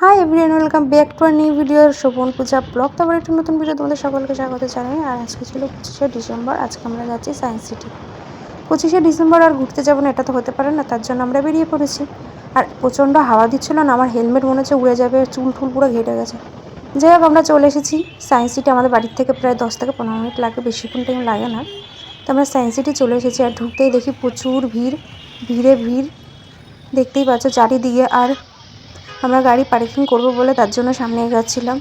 High everyone, welcome back to our new video Shobhan Puja vlog. তারপর একটা নতুন ভিডিও তোমাদের সকলকে স্বাগত জানাই। আর আজকে ছিল 25শে ডিসেম্বর। আজকে আমরা যাচ্ছি সায়েন্স সিটি। 25শে ডিসেম্বর আর ঘুরতে যাবো না, এটা তো হতে পারে না, তার জন্য আমরা বেরিয়ে পড়েছি। আর প্রচণ্ড হাওয়া দিচ্ছিল না, আমার হেলমেট মনে হচ্ছে উড়ে যাবে, চুল টুল পুরো ঘেটে গেছে। যাই হোক, আমরা চলে এসেছি সায়েন্স সিটি। আমাদের বাড়ির থেকে প্রায় 10 থেকে 15 মিনিট লাগে, বেশিক্ষণ টাইম লাগে না। তো আমরা সায়েন্স সিটি চলে এসেছি। আর ঢুকতেই দেখি প্রচুর ভিড়, ভিড় দেখতেই পাচ্ছ চারিদিকে। আর আমরা গাড়ি পার্কিং করবো বলে তার জন্য সামনে এগোচ্ছিলাম।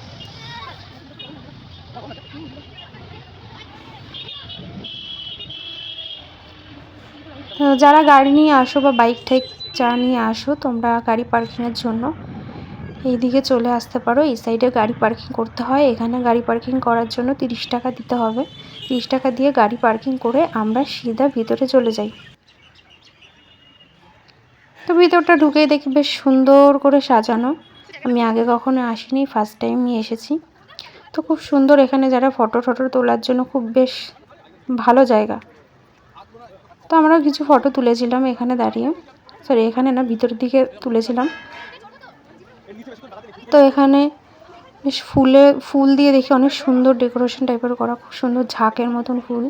যারা গাড়ি নিয়ে আসো বা বাইক ঠাইক যা নিয়ে আসো, তোমরা গাড়ি পার্কিংয়ের জন্য এই দিকে চলে আসতে পারো। এই সাইডে গাড়ি পার্কিং করতে হয়। এখানে গাড়ি পার্কিং করার জন্য 30 টাকা দিতে হবে। 30 টাকা দিয়ে গাড়ি পার্কিং করে আমরা সিধা ভিতরে চলে যাই। তো ভিতরটা ঢুকেই দেখি বেশ সুন্দর করে সাজানো। আমি আগে কখনো আসিনি, ফার্স্ট টাইমই এসেছি। তো খুব সুন্দর, এখানে যারা ফটো তোলার জন্য খুব বেশ ভালো জায়গা। তো আমরা কিছু ফটো তুলেছিলাম এখানে দাঁড়িয়ে, সরি এখানে না, ভিতরের দিকে তুলেছিলাম। তো এখানে বেশ ফুল দিয়ে দেখি অনেক সুন্দর ডেকোরেশন টাইপের করা, খুব সুন্দর ঝাঁকের মতন ফুল।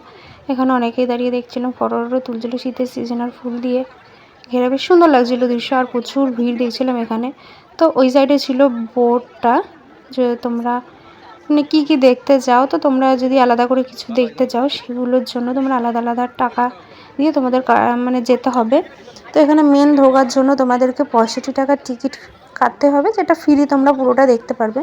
এখানে অনেকেই দাঁড়িয়ে দেখছিলাম, ফটো তুলছিল শীতের সিজনাল ফুল দিয়ে ঘেরা, বেশ সুন্দর লাগছিল দৃশ্য। আর প্রচুর ভিড় দেখছিলাম এখানে। তো ওই সাইডে ছিল বোর্ডটা, যে তোমরা মানে কী কী দেখতে চাও, তো তোমরা যদি আলাদা করে কিছু দেখতে চাও সেগুলোর জন্য তোমরা আলাদা আলাদা টাকা দিয়ে তোমাদের মানে যেতে হবে। তো এখানে মেন ঢোকার জন্য তোমাদেরকে 65 টাকার টিকিট কাটতে হবে, যেটা ফ্রি, তোমরা পুরোটা দেখতে পারবে।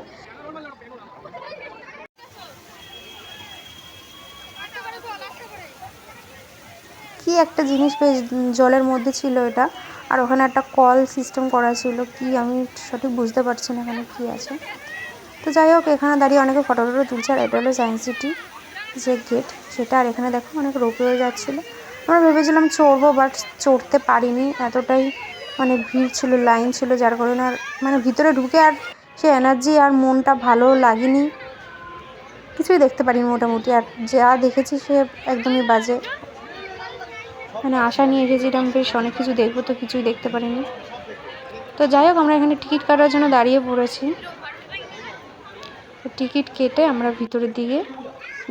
কি একটা জিনিস বেশ জলের মধ্যে ছিল এটা। আর ওখানে একটা কল সিস্টেম করা ছিল, কি আমি সঠিক বুঝতে পারছি না এখানে কি আছে। তো যাই হোক, এখানে দাঁড়িয়ে অনেকে ফটো তুলছে। আর এটা হলো সায়েন্স সিটি যে গেট সেটা। আর এখানে দেখো অনেক রোপওয়ে যাচ্ছিলো। আমরা ভেবেছিলাম চড়বো, বাট চড়তে পারিনি, এতটাই মানে ভিড় ছিল, লাইন ছিল, যার কারণে আর মানে ভিতরে ঢুকে আর সে এনার্জি আর মনটা ভালো লাগেনি, কিছুই দেখতে পারিনি মোটামুটি। আর যা দেখেছি সে একদমই বাজে, মানে আশা নিয়ে এসেছিলাম বেশ অনেক কিছু দেখবো, তো কিছুই দেখতে পারিনি। তো যাই হোক, আমরা এখানে টিকিট কাটার জন্য দাঁড়িয়ে পড়েছি। টিকিট কেটে আমরা ভিতরের দিকে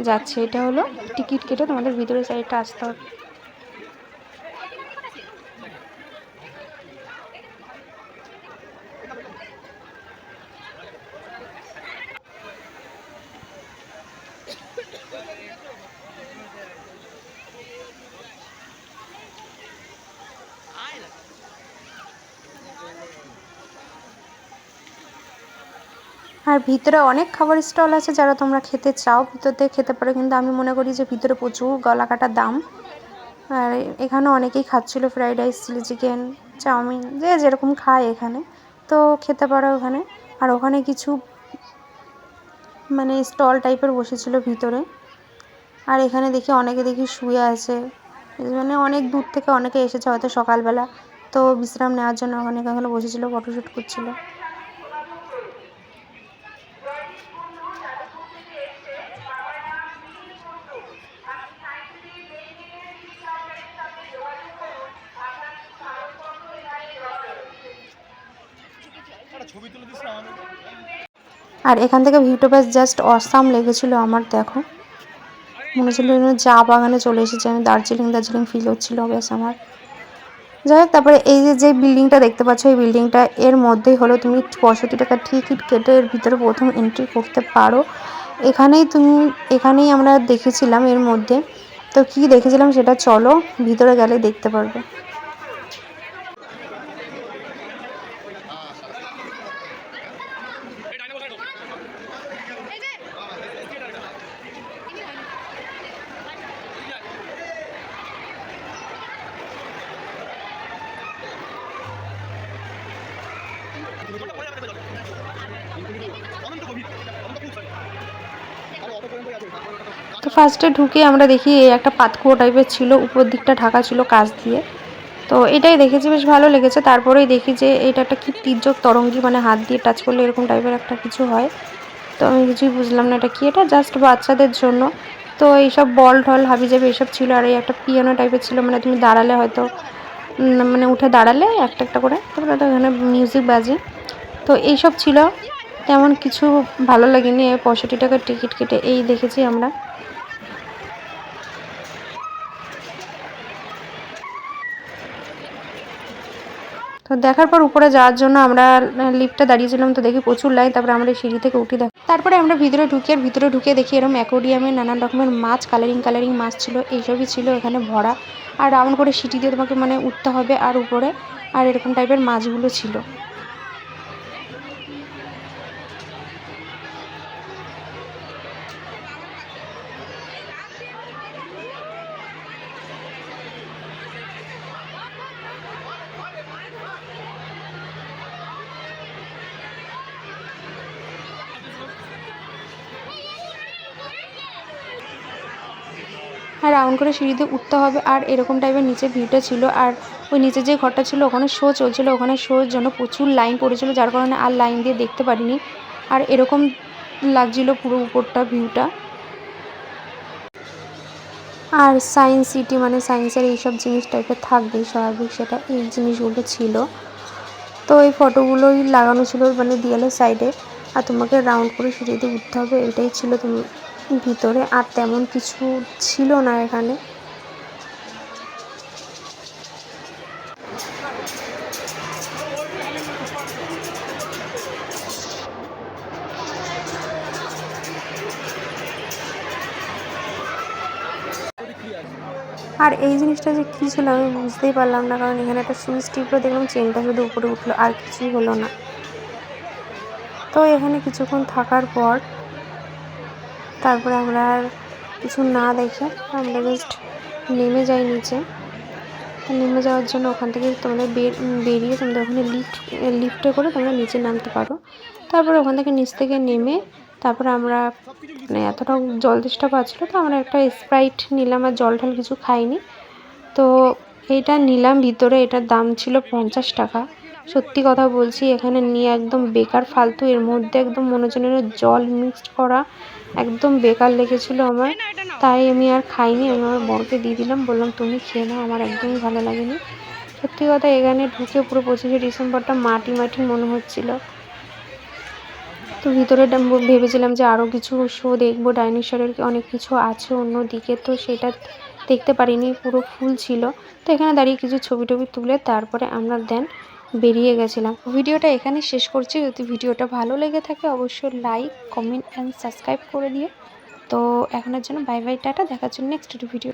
যাচ্ছি। এটা হলো টিকিট কেটে তোমাদের ভিতরের সাইডটা আসতে হবে। আর ভিতরে অনেক খাবার স্টল আছে, যারা তোমরা খেতে চাও ভিতর থেকে খেতে পারো, কিন্তু আমি মনে করি যে ভিতরে প্রচুর গলা কাটা দাম। আর এখানে অনেকেই খাচ্ছিলো fried rice, chilli chicken, chowmein, যে যেরকম খায় এখানে, তো খেতে পারো ওখানে। আর ওখানে কিছু মানে স্টল টাইপের বসেছিল ভিতরে। আর এখানে অনেকে শুয়ে আছে, মানে অনেক দূর থেকে অনেকে এসেছে হয়তো সকালবেলা, তো বিশ্রাম নেওয়ার জন্য অনেকে এখানে বসেছিল, ফটোশ্যুট করছিল। আর এখান থেকে ভিউটা বেশ জাস্ট অসাম লেগেছিলো আমার। দেখো মনে হচ্ছিল চা বাগানে চলে এসেছি আমি, দার্জিলিং ফিল হচ্ছিল বেশ আমার। যাই হোক, তারপরে এই যে বিল্ডিংটা দেখতে পাচ্ছ, এই বিল্ডিংটা এর মধ্যেই হলো তুমি 65 টাকার টিকিট কেটে এর ভিতরে প্রথম এন্ট্রি করতে পারো। এখানেই আমরা দেখেছিলাম এর মধ্যে। তো কি দেখেছিলাম সেটা চলো ভিতরে গেলে দেখতে পারবে। তো ফার্স্টে ঢুকে আমরা দেখি এই একটা পাতকুয়ো টাইপের ছিল, উপর দিকটা ঢাকা ছিল কাঁচ দিয়ে। তো এটাই দেখেছি, বেশ ভালো লেগেছে। তারপরেই দেখি যে এটা একটা কি তির্যক তরঙ্গি, মানে হাত দিয়ে টাচ করলে এরকম টাইপের একটা কিছু হয়। তো আমি কিছুই বুঝলাম না এটা কি, এটা জাস্ট বাচ্চাদের জন্য। তো এইসব বল ঢল হাবিজাবি এইসব ছিল। আর এই একটা পিয়ানো টাইপের ছিল, মানে তুমি দাঁড়ালে হয়তো মানে উঠে দাঁড়ালে একটা একটা করে তারপরে তো এখানে মিউজিক বাজে। তো এইসব ছিল, তেমন কিছু ভালো লাগেনি। 65 টাকার টিকিট কেটে এই দেখেছি আমরা। তো দেখার পর উপরে যাওয়ার জন্য আমরা লিফটে দাঁড়িয়েছিলাম, তো দেখি প্রচুর লাইন। তারপরে আমরা সিঁড়ি থেকে উঠি, তারপরে আমরা ভিতরে ঢুকে দেখি এরকম অ্যাকোরিয়ামে নানান রকমের মাছ, কালারিং মাছ ছিল, এইসবই ছিল এখানে ভরা। আর রাউন্ড করে সিঁড়ি দিয়ে তোমাকে মানে উঠতে হবে আর উপরে, আর এরকম টাইপের মাছগুলো ছিল। আর রাউন্ড করে সিঁড়ি দিয়ে উঠতে হবে, আর এরকম টাইপের নিচে ভিউটা ছিল। আর ওই নিচে যে ঘরটা ছিল ওখানে শো চলছিল, ওখানে শোর জন্য প্রচুর লাইন পড়েছিল, যার কারণে আর লাইন দিয়ে দেখতে পারিনি। আর এরকম লাগছিল পুরো উপরটা ভিউটা। আর সায়েন্স সিটি মানে সায়েন্সের এইসব জিনিস টাইপের থাকবেই স্বাভাবিক, সেটা এই জিনিসগুলো ছিল। তো এই ফটোগুলোই লাগানো ছিল মানে দেয়ালের সাইডে, আর তোমাকে রাউন্ড করে সিঁড়ি দিয়ে উঠতে হবে, এটাই ছিল তুমি ভিতরে। আর তেমন কিছু ছিল না এখানে। আর এই জিনিসটা যে কী ছিল আমি বুঝতেই পারলাম না, কারণ এখানে একটা সুইচ টিপলো, দেখলাম চেনটা শুধু উপরে উঠলো, আর কিছুই হলো না। তো এখানে কিছুক্ষণ থাকার পর তারপরে আমরা আর কিছু না দেখে আমরা জাস্ট নেমে যাই নিচে। নেমে যাওয়ার জন্য ওখান থেকে তোমরা বেরিয়ে তোমরা ওখানে লিফটে করে তোমরা নিচে নামতে পারো। তারপরে ওখান থেকে নিচ থেকে নেমে তারপরে আমরা মানে এতটা জল তেষ্টা পাচ্ছিলো, তো আমরা একটা স্প্রাইট নিলাম, আর জল ঢাল কিছু খাইনি। তো এইটা নিলাম ভিতরে, এটার দাম ছিল 50 টাকা। সত্যি কথা বলছি, এখানে নিয়ে একদম বেকার, ফালতু। এর মধ্যে একদম মনে হচ্ছে জল মিক্সড করা, একদম বেকার লেগেছিল আমার। তাই আমি আর খাইনি, আমি আমার বরকে দিয়ে দিলাম, বললাম তুমি খেয়ে নাও, আমার একদমই ভালো লাগেনি। সত্যি কথা, এখানে ঢুকে পুরো 25শে ডিসেম্বরটা মাটি মনে হচ্ছিল। তো ভিতরে ভেবেছিলাম যে আরও কিছু শো দেখবো, ডাইনোসরের অনেক কিছু আছে অন্য দিকে, তো সেটা দেখতে পারিনি, পুরো ফুল ছিল। তো এখানে দাঁড়িয়ে কিছু ছবি টবি তুলে তারপরে আমরা দেন বেরিয়ে গেছিলাম। ভিডিওটা এখানে শেষ করছি। যদি ভিডিওটা ভালো লেগে থাকে অবশ্যই লাইক, কমেন্ট অ্যান্ড সাবস্ক্রাইব করে দিও। তো এখনের জন্য বাই বাই, টাটা, দেখার জন্য নেক্সট ভিডিও।